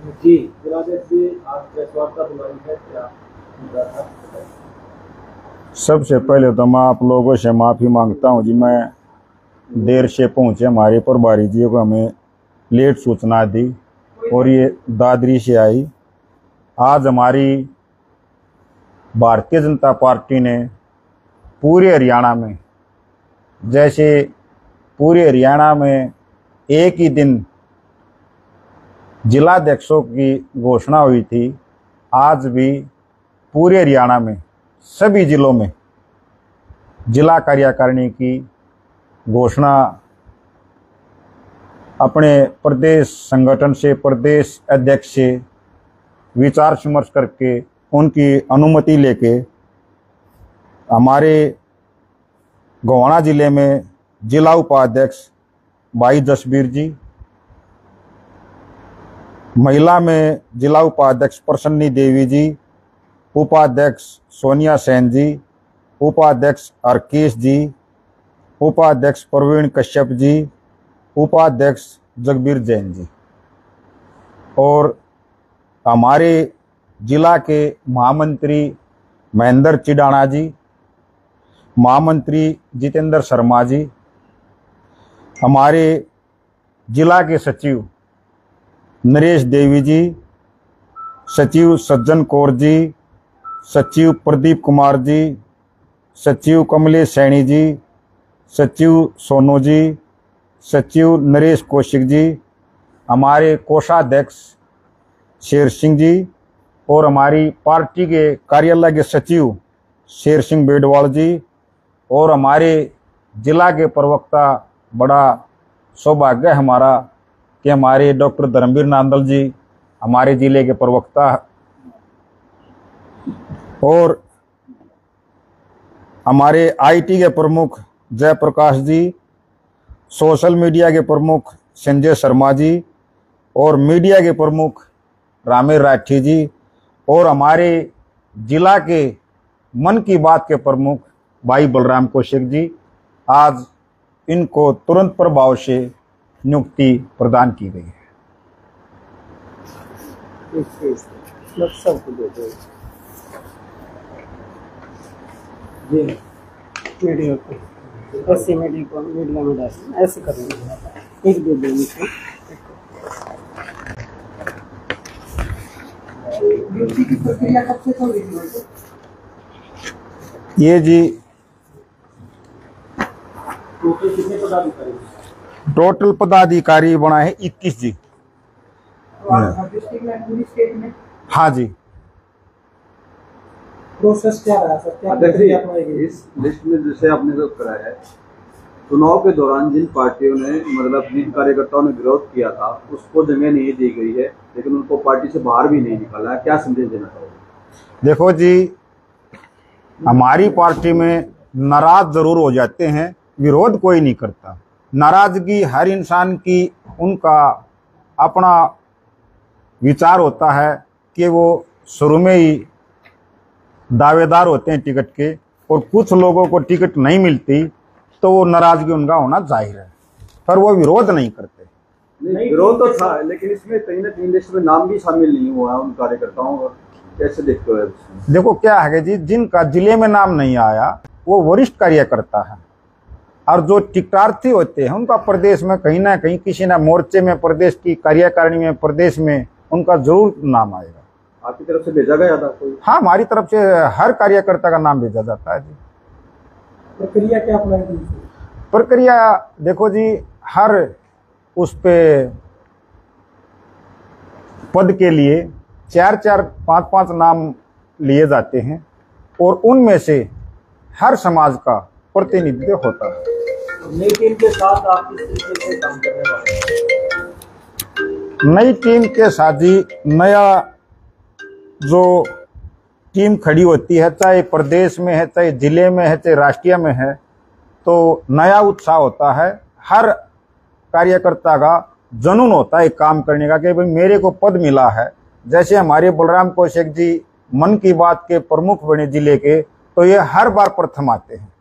जी जिलाध्यक्ष जी, आज प्रेस वार्ता बुलाई है, क्या मुद्दा था? सबसे पहले तो मैं आप लोगों से माफ़ी मांगता हूं जी, मैं देर से पहुंचे। हमारे प्रभारी जी को हमें लेट सूचना दी और ये दादरी से आई। आज हमारी भारतीय जनता पार्टी ने पूरे हरियाणा में, जैसे पूरे हरियाणा में एक ही दिन जिलाध्यक्षों की घोषणा हुई थी, आज भी पूरे हरियाणा में सभी जिलों में जिला कार्यकारिणी की घोषणा अपने प्रदेश संगठन से, प्रदेश अध्यक्ष से विचार विमर्श करके उनकी अनुमति लेके हमारे गोवाना जिले में जिला उपाध्यक्ष भाई जसबीर जी, महिला में जिला उपाध्यक्ष प्रसन्नी देवी जी, उपाध्यक्ष सोनिया सेन जी, उपाध्यक्ष हरकेश जी, उपाध्यक्ष प्रवीण कश्यप जी, उपाध्यक्ष जगबीर जैन जी और हमारे जिला के महामंत्री महेंद्र चिडाना जी, महामंत्री जितेंद्र शर्मा जी, हमारे जिला के सचिव नरेश देवी जी, सचिव सज्जन कौर जी, सचिव प्रदीप कुमार जी, सचिव कमलेश सैनी जी, सचिव सोनू जी, सचिव नरेश कौशिक जी, हमारे कोषाध्यक्ष शेर सिंह जी और हमारी पार्टी के कार्यालय के सचिव शेर सिंह बेडवाल जी और हमारे जिला के प्रवक्ता, बड़ा सौभाग्य है हमारा कि हमारे डॉक्टर धर्मवीर नांदल जी हमारे जिले के प्रवक्ता, और हमारे आईटी के प्रमुख जयप्रकाश जी, सोशल मीडिया के प्रमुख संजय शर्मा जी और मीडिया के प्रमुख रामेर राठी जी और हमारे जिला के मन की बात के प्रमुख भाई बलराम कौशिक जी, आज इनको तुरंत प्रभाव से नियुक्ति प्रदान की गई है। जी मीडिया को ऐसे मीडिया में डाल ऐसे करेंगे, एक दे देंगे की प्रक्रिया कब से चल रही है? ये जी कितने पदाधिकारी? टोटल पदाधिकारी बना है 21 जी। डिस्ट्रिक्ट में, पूरी स्टेट में? हाँ जी। प्रोसेस क्या रहा सर? क्या इस लिस्ट में जैसे आपने जो कराया है, चुनाव के दौरान जिन पार्टियों ने मतलब जिन कार्यकर्ताओं ने विरोध किया था उसको जगह नहीं दी गई है, लेकिन उनको पार्टी से बाहर भी नहीं निकाला है, क्या संदेश देना चाहोगे? देखो जी, हमारी पार्टी में नाराज जरूर हो जाते हैं, विरोध कोई नहीं करता। नाराजगी हर इंसान की, उनका अपना विचार होता है कि वो शुरू में ही दावेदार होते हैं टिकट के, और कुछ लोगों को टिकट नहीं मिलती तो वो नाराजगी उनका होना जाहिर है, पर वो विरोध नहीं करते। नहीं, विरोध तो था, लेकिन इसमें कहीं ना कहीं लिस्ट में नाम भी शामिल नहीं हुआ है उन कार्यकर्ताओं का, कैसे देखते हो? देखो क्या है जी, जिनका जिले में नाम नहीं आया वो वरिष्ठ कार्यकर्ता है, और जो टिकटार्थी होते हैं उनका प्रदेश में कहीं ना कहीं किसी ना मोर्चे में, प्रदेश की कार्यकारिणी में, प्रदेश में उनका जरूर नाम आएगा। आपकी तरफ से भेजा गया था कोई? हाँ, हमारी तरफ से हर कार्यकर्ता का नाम भेजा जाता है जी। प्रक्रिया क्या अपनाई? प्रक्रिया देखो जी, हर उस पे पद के लिए 4-4, 5-5 नाम लिए जाते हैं और उनमें से हर समाज का प्रतिनिधित्व होता है। नई टीम के साथ आप किस तरीके से काम करने वाले हैं? नई टीम के साथ जी, नया जो टीम खड़ी होती है, चाहे प्रदेश में है, चाहे जिले में है, चाहे राष्ट्रीय में है, तो नया उत्साह होता है। हर कार्यकर्ता का जुनून होता है काम करने का कि भाई मेरे को पद मिला है। जैसे हमारे बलराम कौशिक जी मन की बात के प्रमुख बने जिले के, तो ये हर बार प्रथम आते हैं,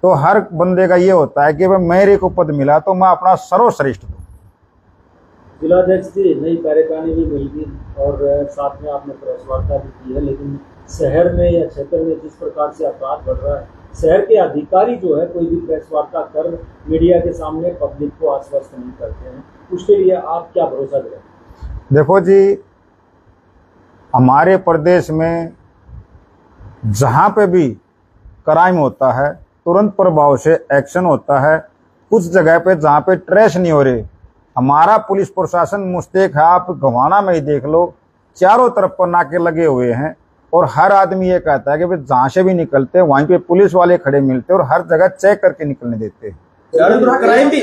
तो हर बंदे का ये होता है कि भाई मेरे को पद मिला तो मैं अपना सर्वश्रेष्ठ दूं। जिलाध्यक्ष जी, नई कार्यकारिणी भी मिल गई और साथ में आपने प्रेस वार्ता भी की है, लेकिन शहर में या क्षेत्र में जिस प्रकार से अपराध बढ़ रहा है, शहर के अधिकारी जो है कोई भी प्रेस वार्ता कर मीडिया के सामने पब्लिक को आश्वस्त नहीं करते हैं, उसके लिए आप क्या भरोसा दें? देखो जी, हमारे प्रदेश में जहाँ पे भी क्राइम होता है तुरंत प्रभाव से एक्शन होता है। कुछ जगह पे जहाँ पे ट्रेस नहीं हो रही, हमारा पुलिस प्रशासन मुस्तैद है। आप गोहाना में ही देख लो, चारों तरफ पर नाके लगे हुए हैं और हर आदमी ये कहता है कि भाई जहाँ से भी निकलते हैं वहीं पे पुलिस वाले खड़े मिलते हैं और हर जगह चेक करके निकलने देते हैं। चारों तरफ क्राइम भी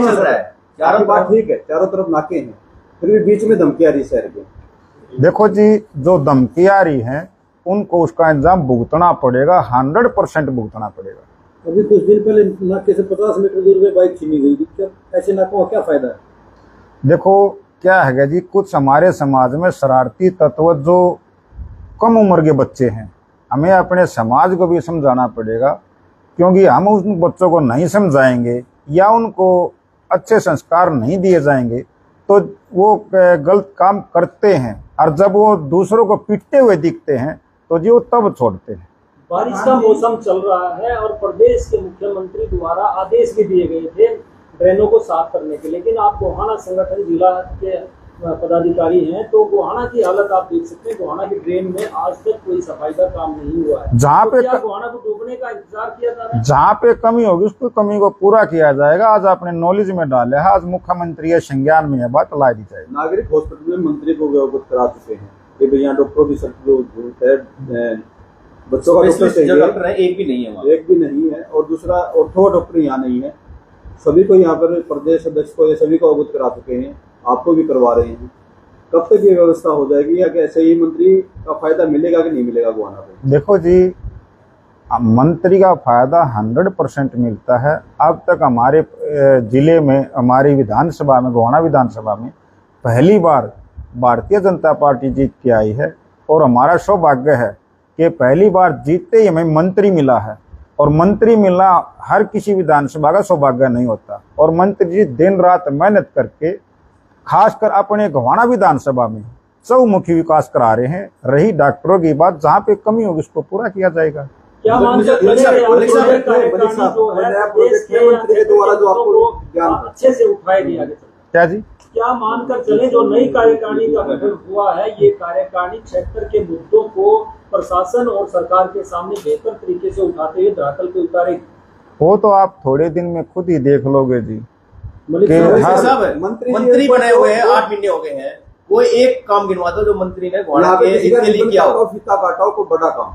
चल रहा है। चारों बात ठीक है, चारों तरफ नाके हैं, फिर भी बीच में धमकी आ रही शहर के। देखो जी, जो धमकी आ रही है उनको उसका इंतजाम भुगतना पड़ेगा, 100% भुगतना पड़ेगा। अभी कुछ दिन पहले नाके से 50 मीटर दूर में बाइक छीनी गई थी, ऐसे नाकों का क्या फायदा है? देखो क्या है जी, कुछ हमारे समाज में शरारती तत्व जो कम उम्र के बच्चे हैं, हमें अपने समाज को भी समझाना पड़ेगा, क्योंकि हम उन बच्चों को नहीं समझाएंगे या उनको अच्छे संस्कार नहीं दिए जाएंगे तो वो गलत काम करते हैं, और जब वो दूसरों को पीटते हुए दिखते हैं तो जी वो तब छोड़ते हैं। बारिश का मौसम चल रहा है और प्रदेश के मुख्यमंत्री द्वारा आदेश भी दिए गए थे ड्रेनों को साफ करने के, लेकिन आप गोहाना संगठन जिला के पदाधिकारी हैं, तो गोहाना की हालत आप देख सकते हैं। गोहाना की ड्रेन में आज तक कोई सफाई का काम नहीं हुआ है। जहाँ पे गोहाना को डूबने का इंतजार किया जा रहा है, जहाँ पे कमी होगी उसको कमी को पूरा किया जाएगा। आज अपने नॉलेज में डाले है, आज मुख्यमंत्री के संज्ञान में यह बात ला दी जाएगी। नागरिक हॉस्पिटल में मंत्री को अवगत करा चुके हैं कि भाई यहाँ डॉक्टरों की सख्त जरूरत है, बच्चों का डॉक्टर है, एक भी नहीं है वहाँ, एक भी नहीं है। और दूसरा ऑर्थो डॉक्टर यहाँ नहीं है। सभी को यहाँ पर प्रदेश अध्यक्ष को या सभी को अवगत करा चुके हैं, आपको भी करवा रहे हैं। कब तक ये व्यवस्था हो जाएगी या कैसे ही मंत्री का फायदा मिलेगा कि नहीं मिलेगा गोहाना पे? देखो जी, मंत्री का फायदा 100% मिलता है। अब तक हमारे जिले में, हमारी विधानसभा में, गोहाना विधानसभा में पहली बार भारतीय जनता पार्टी जीत के आई है और हमारा सौभाग्य है कि पहली बार जीतते ही हमें मंत्री मिला है। और मंत्री मिलना हर किसी विधानसभा का सौभाग्य नहीं होता। और मंत्री जी दिन रात मेहनत करके खासकर अपने गोहाना विधानसभा में चौमुखी विकास करा रहे हैं। रही डॉक्टरों की बात, जहाँ पे कमी होगी उसको पूरा किया जाएगा। क्या अच्छे से उठाया गया? क्या जी, क्या मानकर चले जो नई कार्यकारिणी का गठन हुआ है, ये कार्यकारिणी क्षेत्र के मुद्दों को प्रशासन और सरकार के सामने बेहतर तरीके से उठाते हुए धरातल पे उतारेगी? वो तो आप थोड़े दिन में खुद ही देख लोगे जी। मंत्री बने हुए हैं, 8 महीने हो गए हैं, कोई एक काम गिनवा दो जो मंत्री ने गोहाना के इसके लिए किया हो। फीता काटाओ, कोई बड़ा काम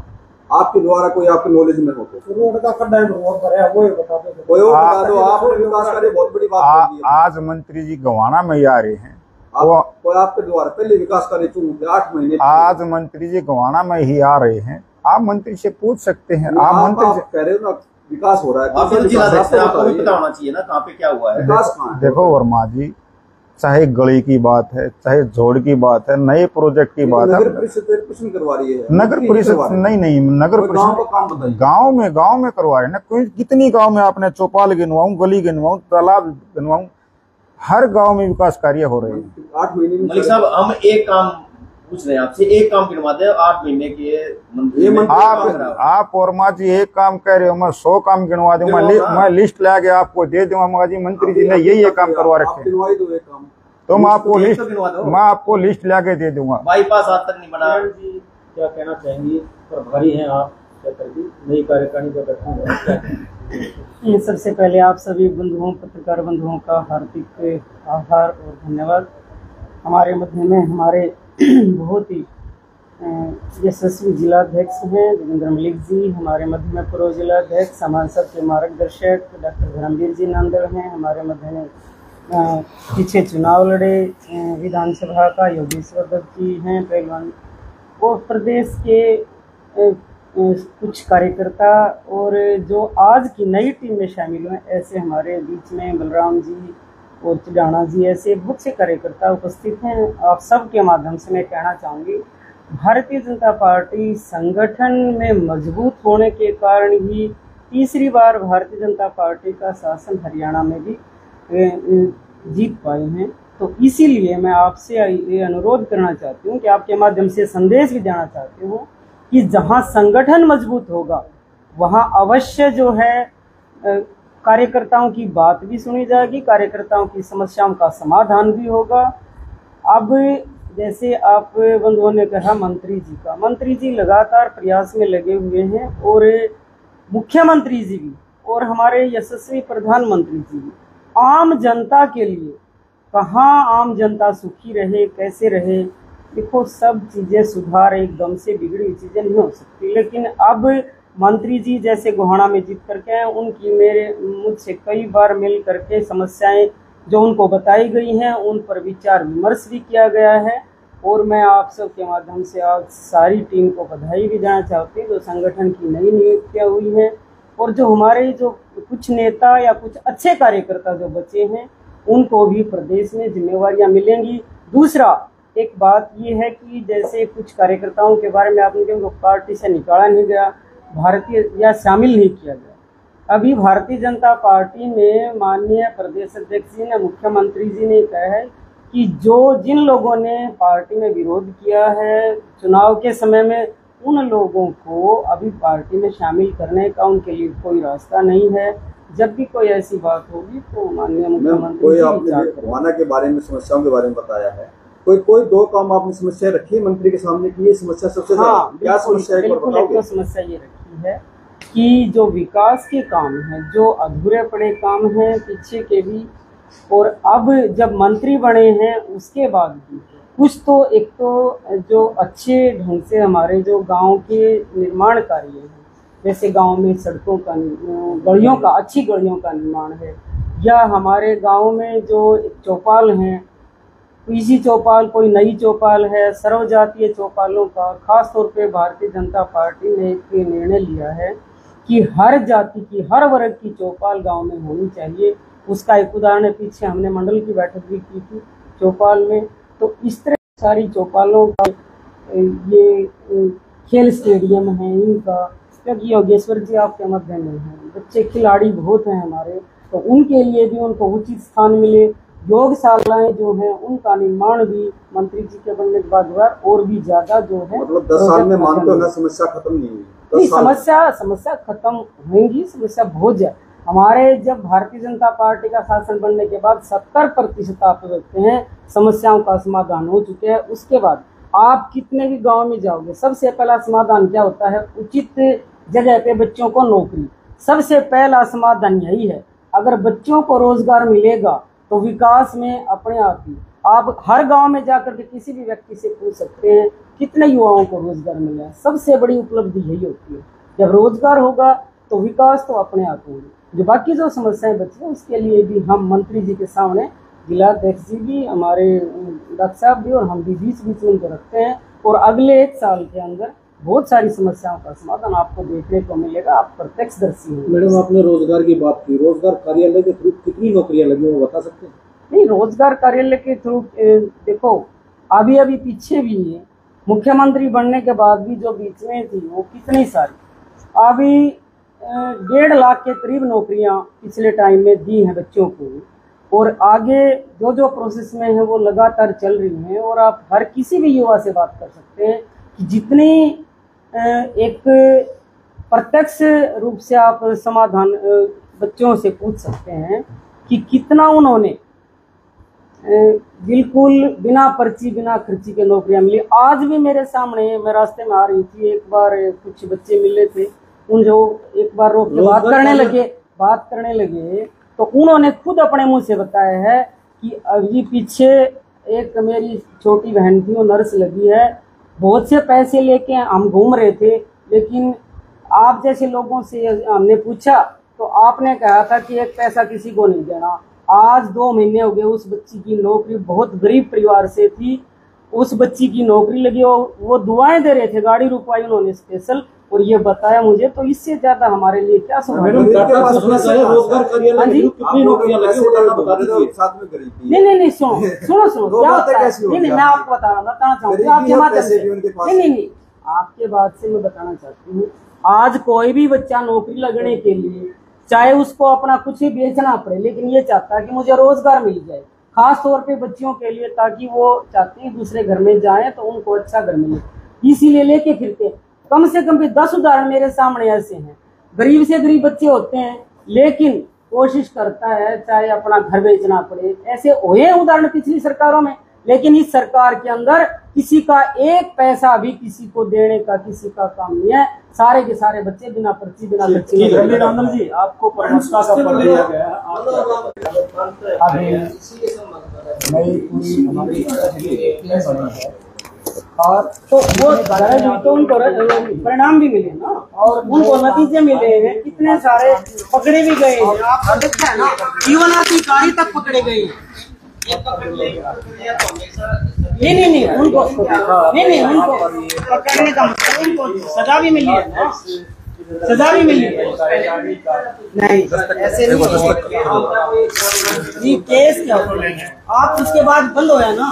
आपके द्वारा, कोई आपके नॉलेज में हो तो रोड का खड्डा है, वो बता दो, कोई और बता दो। आपने विकास करे, बहुत बड़ी बात है। आज मंत्री जी गोहाना में ही आ रहे हैं, कोई आपके द्वारा पहले विकास करे 8 महीने। आज मंत्री जी गोहाना में ही आ रहे हैं, आप मंत्री से पूछ सकते हैं। आप मंत्री से कह रहे हो ना विकास हो रहा है, आपको भी पता होना चाहिए ना कहाँ पे क्या हुआ है। विकास कहाँ है? देखो वर्मा जी, चाहे गली की बात है, चाहे जोड़ की बात है, नए प्रोजेक्ट की बात है, नगर परिषद कुछ नहीं करवा रही है। नगर परिषद नहीं, नगर परिषद गांव में करवा रहे हैं ना। कितनी गांव में आपने चौपाल गिनवाऊं, गली गिनवाऊं, तालाब गिनवाऊं, हर गांव में विकास कार्य हो रहे हैं। 8 महीने मलिक साहब, हम एक काम पूछ रहे हैं आपसे, एक काम गिनवाते हैं 8 महीने की आप वर्मा जी एक काम कह रहे हो, मैं 100 काम गिनवा दूंगा। मैं लिस्ट ला के आपको दे दूंगा, मगर जी मंत्री जी ने यही काम करवा रखे, तो मैं आपको लिस्ट ला के दे दूंगा। बाईपास आज तक नहीं बना। जी क्या कहना चाहेंगे? प्रभारी हैं आप नई कार्यकारिणी का गठन। सबसे पहले आप सभी बंधुओं, पत्रकार बंधुओं का हार्दिक आभार और धन्यवाद। हमारे मध्य में हमारे बहुत ही यशस्वी जिलाध्यक्ष हैं देवेंद्र मलिक जी, हमारे मध्य में पूर्व जिलाध्यक्ष समाज सब के मार्गदर्शक डॉक्टर धर्मवीर जी नांदड़ हैं, हमारे मध्य में पीछे चुनाव लड़े विधानसभा का योगेश्वर दत्त जी हैं पहलवान, और प्रदेश के कुछ कार्यकर्ता और जो आज की नई टीम में शामिल हुए, ऐसे हमारे बीच में बलराम जी और चिड़ाना जी, ऐसे बहुत से कार्यकर्ता उपस्थित हैं। आप सब के माध्यम से मैं कहना चाहूँगी, भारतीय जनता पार्टी संगठन में मजबूत होने के कारण ही तीसरी बार भारतीय जनता पार्टी का शासन हरियाणा में भी जीत पाए हैं। तो इसीलिए मैं आपसे ये अनुरोध करना चाहती हूँ कि आपके माध्यम से संदेश भी देना चाहती हूँ कि जहाँ संगठन मजबूत होगा वहाँ अवश्य जो है कार्यकर्ताओं की बात भी सुनी जाएगी, कार्यकर्ताओं की समस्याओं का समाधान भी होगा। अब जैसे आप बंधुओं ने कहा मंत्री जी लगातार प्रयास में लगे हुए हैं और मुख्यमंत्री जी भी और हमारे यशस्वी प्रधानमंत्री जी भी आम जनता के लिए, कहाँ आम जनता सुखी रहे, कैसे रहे। देखो, सब चीज़ें सुधार एकदम से बिगड़ी हुई चीज़ें नहीं हो सकती, लेकिन अब मंत्री जी जैसे गोहाना में जीत करके हैं, उनकी मुझसे कई बार मिल करके समस्याएं जो उनको बताई गई हैं उन पर विचार विमर्श भी किया गया है। और मैं आप सब के माध्यम से आज सारी टीम को बधाई भी देना चाहती हूँ जो संगठन की नई नियुक्तियाँ हुई हैं और जो हमारे जो कुछ नेता या कुछ अच्छे कार्यकर्ता जो बचे हैं उनको भी प्रदेश में जिम्मेवारियाँ मिलेंगी। दूसरा एक बात ये है कि जैसे कुछ कार्यकर्ताओं के बारे में आपने कहा उनको पार्टी से निकाला नहीं गया, भारतीय या शामिल नहीं किया गया। अभी भारतीय जनता पार्टी में माननीय प्रदेश अध्यक्ष जी ने, मुख्यमंत्री जी ने कहा है कि जिन लोगों ने पार्टी में विरोध किया है चुनाव के समय में, उन लोगों को अभी पार्टी में शामिल करने का उनके लिए कोई रास्ता नहीं है। जब भी कोई ऐसी बात होगी तो माननीय मुख्यमंत्री जी आपने गोहाना के बारे में, समस्याओं के बारे में बताया है, कोई दो काम आपने समस्या रखी है मंत्री के सामने की ये समस्या सबसे क्या समस्या है? बिल्कुल एक समस्या ये रखी है कि जो विकास के काम है, जो अधूरे पड़े काम हैं पीछे के भी, और अब जब मंत्री बने हैं उसके बाद भी कुछ तो एक तो जो अच्छे ढंग से हमारे जो गांव के निर्माण कार्य हैं, जैसे गांव में सड़कों का, गलियों का, अच्छी गलियों का निर्माण है, या हमारे गांव में जो चौपाल हैं, पीसी चौपाल, कोई नई चौपाल है, सर्वजातीय चौपालों का खास तौर पे भारतीय जनता पार्टी ने एक निर्णय लिया है कि हर जाति की, हर वर्ग की चौपाल गांव में होनी चाहिए। उसका एक उदाहरण है, पीछे हमने मंडल की बैठक भी की थी चौपाल में। तो इस तरह सारी चौपालों का, ये खेल स्टेडियम है इनका, क्योंकि योगेश्वर जी आपके मध्य में हैं, बच्चे खिलाड़ी बहुत हैं हमारे, तो उनके लिए भी उनको उचित स्थान मिले। योगशालाएं जो हैं उनका निर्माण भी मंत्री जी के बनने के बाद हुआ और भी ज्यादा जो है, मतलब 10 साल में मानते हो ना समस्या खत्म नहीं हुई? नहीं, समस्या खत्म होंगी, समस्या बहुत ज्यादा। हमारे जब भारतीय जनता पार्टी का शासन बनने के बाद 70% आप देखते हैं समस्याओं का समाधान हो चुके हैं। उसके बाद आप कितने भी गांव में जाओगे, सबसे पहला समाधान क्या होता है? उचित जगह पे बच्चों को नौकरी, सबसे पहला समाधान यही है। अगर बच्चों को रोजगार मिलेगा तो विकास में अपने आप ही, आप हर गांव में जाकर के किसी भी व्यक्ति से पूछ सकते हैं कितने युवाओं को रोजगार मिला है। सबसे बड़ी उपलब्धि यही होती है, जब रोजगार होगा तो विकास तो अपने आप होगी। जो बाकी जो समस्याएं बची हैं उसके लिए भी हम मंत्री जी के सामने, जिलाध्यक्ष जी भी, हमारे डॉक्टर साहब भी और हम भी बीच में उनको रखते हैं और अगले 1 साल के अंदर बहुत सारी समस्याओं का समाधान आपको देखने को मिलेगा। आप प्रत्यक्षदर्शी हैं। मैडम, आपने रोजगार की बात की, रोजगार कार्यालय के थ्रू कितनी नौकरियां लगी वो बता सकते हैं? नहीं, रोजगार कार्यालय के थ्रू देखो अभी पीछे भी है, मुख्यमंत्री बनने के बाद भी जो बीच में थी वो कितनी सारी, अभी 1.5 लाख के करीब नौकरियां पिछले टाइम में दी हैं बच्चों को, और आगे जो प्रोसेस में है वो लगातार चल रही हैं। और आप हर किसी भी युवा से बात कर सकते हैं कि जितनी एक प्रत्यक्ष रूप से आप समाधान बच्चों से पूछ सकते हैं कि कितना उन्होंने बिल्कुल बिना पर्ची, बिना खर्ची के नौकरियां मिली। आज भी मेरे सामने, मैं रास्ते में आ रही थी, एक बार कुछ बच्चे मिले थे, उन जो एक बार रोक के बात करने लगे तो उन्होंने खुद अपने मुंह से बताया है कि अभी पीछे एक मेरी छोटी बहन थी, वो नर्स लगी है, बहुत से पैसे लेके हम घूम रहे थे, लेकिन आप जैसे लोगों से हमने पूछा तो आपने कहा था कि 1 पैसा किसी को नहीं देना। आज 2 महीने हो गए, उस बच्ची की नौकरी, बहुत गरीब परिवार से थी, उस बच्ची की नौकरी लगी, वो दुआएं दे रहे थे, गाड़ी रुकवाई उन्होंने स्पेशल, और ये बताया मुझे। तो इससे ज्यादा हमारे लिए क्या रोजगार कार्यालय कितनी नौकरियां लगी वो बता दीजिए साथ में गरीबी। नहीं, सुनो क्या होता है। नहीं, मैं आपको बताना चाहूँगी आपके माध्यम से। नहीं, आपके बात से मैं बताना चाहती हूँ, आज कोई भी बच्चा नौकरी लगने के लिए, चाहे उसको अपना कुछ ही बेचना पड़े, लेकिन ये चाहता है कि मुझे रोजगार मिल जाए। खास तौर पे बच्चियों के लिए, ताकि वो चाहते हैं दूसरे घर में जाएं तो उनको अच्छा घर मिले, इसीलिए लेके फिरते। कम से कम भी 10 उदाहरण मेरे सामने ऐसे हैं। गरीब से गरीब बच्चे होते हैं लेकिन कोशिश करता है चाहे अपना घर बेचना पड़े, ऐसे हुए उदाहरण पिछली सरकारों में। लेकिन इस सरकार के अंदर किसी का एक पैसा भी किसी को देने का किसी का काम नहीं है। सारे के सारे बच्चे बिना पर्ची बिना बच्चे। रविरंजन जी, आपको प्रवक्ता का पद दिया गया है, नई पूरी हमारी और तो वो तो उनको परिणाम भी मिले ना, और उनको नतीजे मिले हैं। कितने सारे पकड़े भी गए हैं, आप देखते हैं ना, जीवन अधिकारी तक पकड़े गए हैं। नहीं उनको पकड़ने का मतलब उनको सजा भी मिली है ना, सजा भी मिली है। नहीं ऐसे नहीं, केस क्या, आप उसके बाद बंद होया ना।